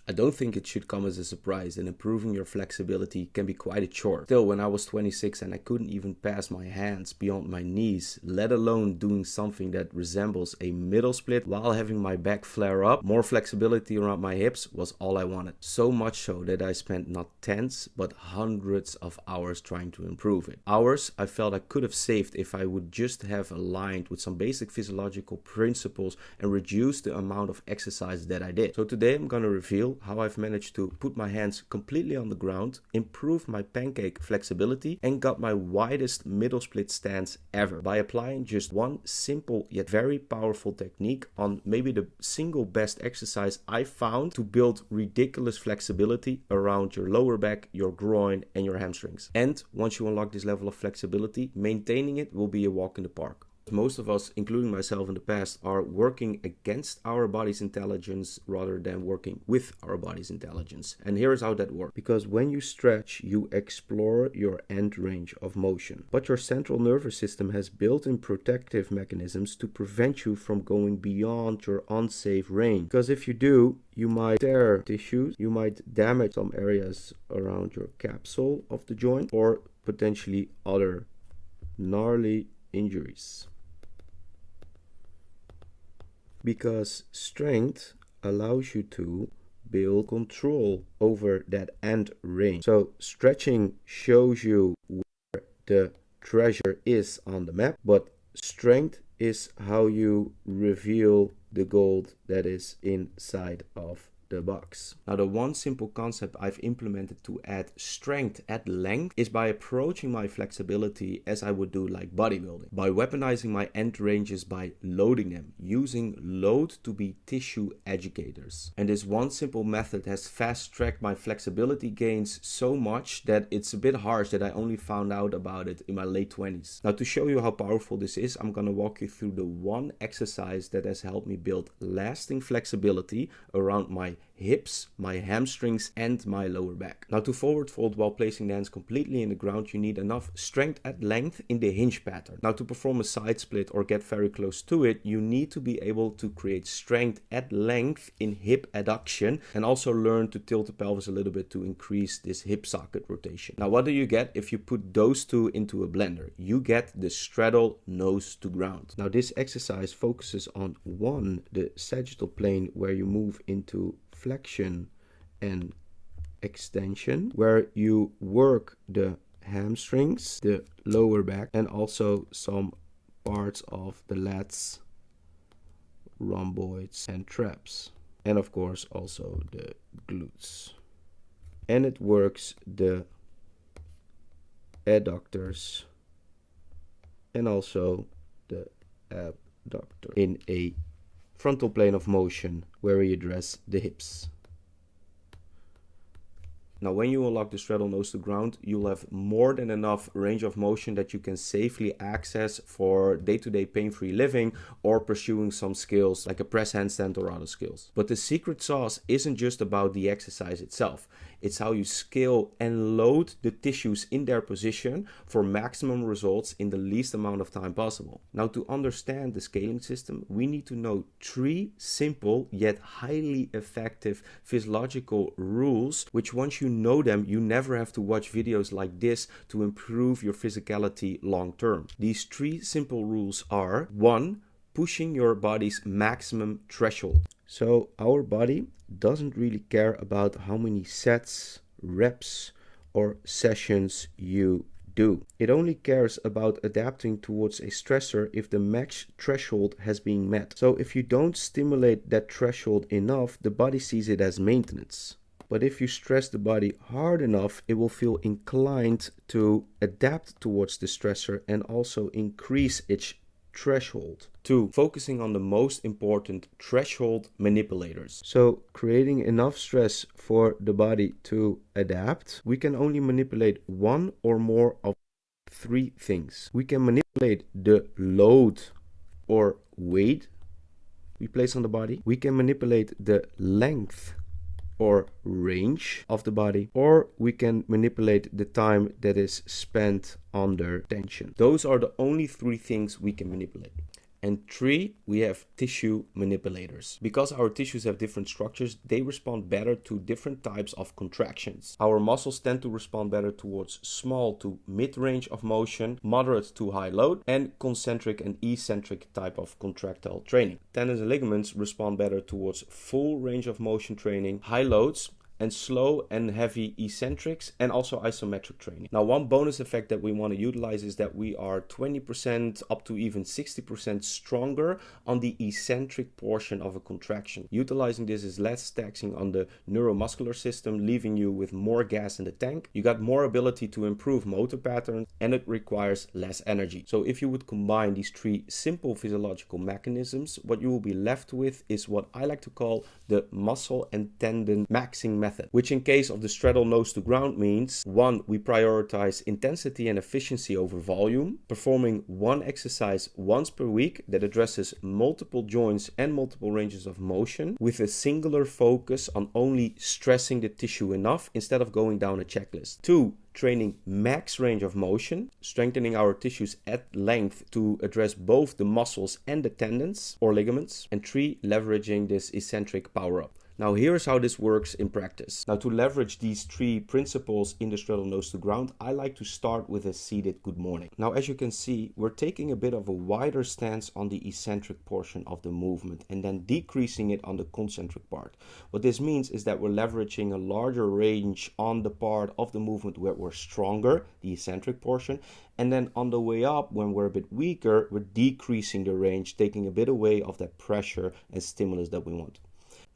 I don't think it should come as a surprise that improving your flexibility can be quite a chore. Still, when I was 26 and I couldn't even pass my hands beyond my knees, let alone doing something that resembles a middle split while having my back flare up, more flexibility around my hips was all I wanted. So much so that I spent not tens but hundreds of hours trying to improve it. Hours I felt I could have saved if I would just have aligned with some basic physiological principles and reduced the amount of exercise that I did. So today I'm going to reveal how I've managed to put my hands completely on the ground, improve my pancake flexibility, and got my widest middle split stance ever by applying just one simple yet very powerful technique on maybe the single best exercise I found to build ridiculous flexibility around your lower back, your groin, and your hamstrings. And once you unlock this level of flexibility, maintaining it will be a walk in the park. Most of us, including myself in the past, are working against our body's intelligence rather than working with our body's intelligence. And here's how that works. Because when you stretch, you explore your end range of motion. But your central nervous system has built-in protective mechanisms to prevent you from going beyond your unsafe range. Because if you do, you might tear tissues, you might damage some areas around your capsule of the joint, or potentially other gnarly injuries. Because strength allows you to build control over that end range. So stretching shows you where the treasure is on the map, but strength is how you reveal the gold that is inside of the box. Now, the one simple concept I've implemented to add strength at length is by approaching my flexibility as I would do like bodybuilding, by weaponizing my end ranges by loading them, using load to be tissue educators. And this one simple method has fast-tracked my flexibility gains so much that it's a bit harsh that I only found out about it in my late 20s. Now, to show you how powerful this is, I'm going to walk you through the one exercise that has helped me build lasting flexibility around my hips, my hamstrings, and my lower back. Now, to forward fold while placing the hands completely in the ground, you need enough strength at length in the hinge pattern. Now, to perform a side split or get very close to it, you need to be able to create strength at length in hip adduction and also learn to tilt the pelvis a little bit to increase this hip socket rotation. Now, what do you get if you put those two into a blender? You get the straddle nose-to-ground. Now, this exercise focuses on one, the sagittal plane, where you move into flexion and extension, where you work the hamstrings, the lower back, and also some parts of the lats, rhomboids, and traps, and of course also the glutes. And it works the adductors and also the abductor in a frontal plane of motion where we address the hips. Now, when you unlock the straddle nose-to-ground, you'll have more than enough range of motion that you can safely access for day-to-day pain-free living or pursuing some skills like a press handstand or other skills. But the secret sauce isn't just about the exercise itself. It's how you scale and load the tissues in their position for maximum results in the least amount of time possible. Now, to understand the scaling system, we need to know 3 simple yet highly effective physiological rules, which once you know them, you never have to watch videos like this to improve your physicality long term. These 3 simple rules are: 1. Pushing your body's maximum threshold. So our body doesn't really care about how many sets, reps, or sessions you do. It only cares about adapting towards a stressor if the max threshold has been met. So if you don't stimulate that threshold enough, the body sees it as maintenance. But if you stress the body hard enough, it will feel inclined to adapt towards the stressor and also increase its threshold. 2. Focusing on the most important threshold manipulators. So creating enough stress for the body to adapt. We can only manipulate one or more of 3 things. We can manipulate the load or weight we place on the body. We can manipulate the length or range of the body, or we can manipulate the time that is spent under tension. Those are the only 3 things we can manipulate. And 3, we have tissue manipulators. Because our tissues have different structures, they respond better to different types of contractions. Our muscles tend to respond better towards small to mid-range of motion, moderate to high load, and concentric and eccentric type of contractile training. Tendons and ligaments respond better towards full range of motion training, high loads, and slow and heavy eccentrics, and also isometric training. Now, one bonus effect that we want to utilize is that we are 20% up to even 60% stronger on the eccentric portion of a contraction. Utilizing this is less taxing on the neuromuscular system, leaving you with more gas in the tank. You got more ability to improve motor patterns, and it requires less energy. So if you would combine these 3 simple physiological mechanisms, what you will be left with is what I like to call the muscle and tendon maxing method, which in case of the straddle nose-to-ground means 1, we prioritize intensity and efficiency over volume, performing one exercise once per week that addresses multiple joints and multiple ranges of motion with a singular focus on only stressing the tissue enough instead of going down a checklist. 2, training max range of motion, strengthening our tissues at length to address both the muscles and the tendons or ligaments. And 3, leveraging this eccentric power up. Now here's how this works in practice. Now to leverage these 3 principles in the straddle nose-to-ground, I like to start with a seated good morning. Now as you can see, we're taking a bit of a wider stance on the eccentric portion of the movement and then decreasing it on the concentric part. What this means is that we're leveraging a larger range on the part of the movement where we're stronger, the eccentric portion, and then on the way up, when we're a bit weaker, we're decreasing the range, taking a bit away of that pressure and stimulus that we want.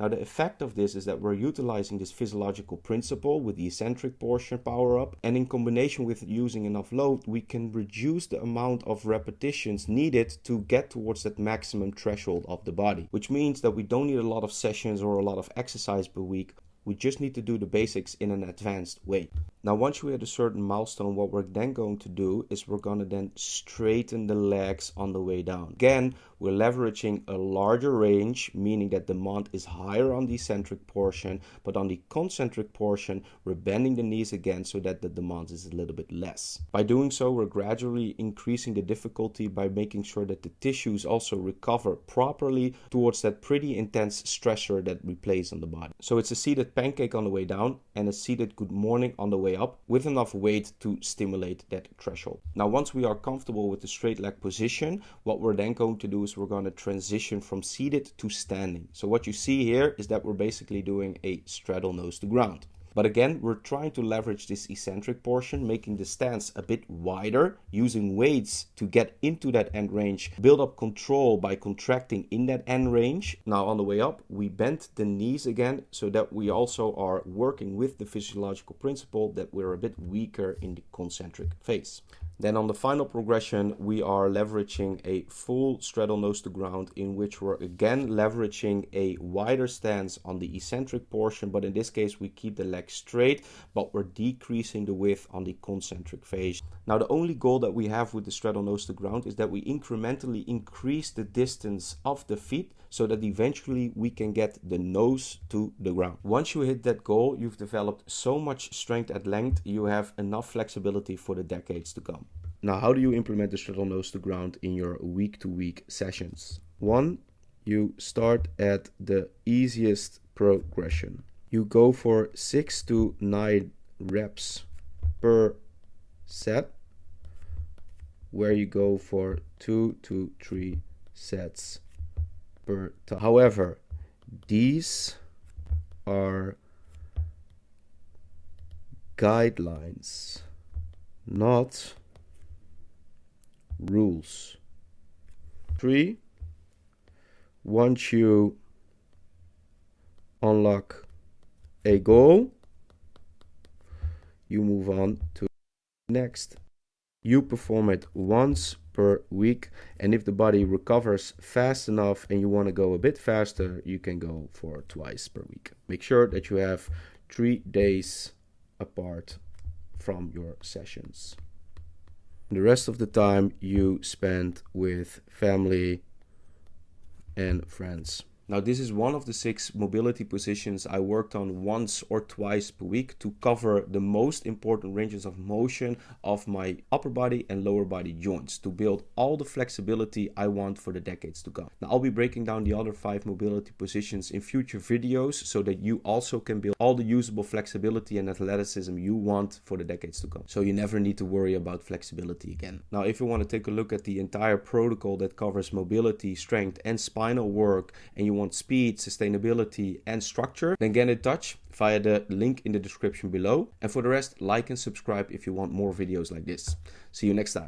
Now the effect of this is that we're utilizing this physiological principle with the eccentric portion power up, and in combination with using enough load, we can reduce the amount of repetitions needed to get towards that maximum threshold of the body, which means that we don't need a lot of sessions or a lot of exercise per week. We just need to do the basics in an advanced way. Now, once we hit a certain milestone, what we're then going to do is we're going to then straighten the legs on the way down. Again, we're leveraging a larger range, meaning that demand is higher on the eccentric portion, but on the concentric portion, we're bending the knees again so that the demand is a little bit less. By doing so, we're gradually increasing the difficulty by making sure that the tissues also recover properly towards that pretty intense stressor that we place on the body. So it's a seated pancake on the way down and a seated good morning on the way up with enough weight to stimulate that threshold. Now, once we are comfortable with the straight leg position, what we're then going to do is we're going to transition from seated to standing. So what you see here is that we're basically doing a straddle nose to ground. But again, we're trying to leverage this eccentric portion, making the stance a bit wider, using weights to get into that end range, build up control by contracting in that end range. Now on the way up, we bend the knees again so that we also are working with the physiological principle that we're a bit weaker in the concentric phase. Then on the final progression, we are leveraging a full straddle nose to ground in which we're again leveraging a wider stance on the eccentric portion, but in this case we keep the leg straight, but we're decreasing the width on the concentric phase. Now the only goal that we have with the straddle nose to ground is that we incrementally increase the distance of the feet so that eventually we can get the nose to the ground. Once you hit that goal, you've developed so much strength at length, you have enough flexibility for the decades to come. Now, how do you implement the straddle nose to ground in your week-to-week sessions? 1, you start at the easiest progression. You go for 6 to 9 reps per set, where you go for 2 to 3 sets per time. However, these are guidelines, not rules. 3, once you unlock a goal, you move on to next. You perform it once per week, and if the body recovers fast enough and you want to go a bit faster, you can go for twice per week. Make sure that you have 3 days apart from your sessions. The rest of the time you spend with family and friends. Now, this is one of the 6 mobility positions I worked on once or twice per week to cover the most important ranges of motion of my upper body and lower body joints to build all the flexibility I want for the decades to come. Now, I'll be breaking down the other 5 mobility positions in future videos so that you also can build all the usable flexibility and athleticism you want for the decades to come. So you never need to worry about flexibility again. Now, if you want to take a look at the entire protocol that covers mobility, strength, and spinal work, and you want speed, sustainability, and structure, then get in touch via the link in the description below. And for the rest, like and subscribe if you want more videos like this. See you next time.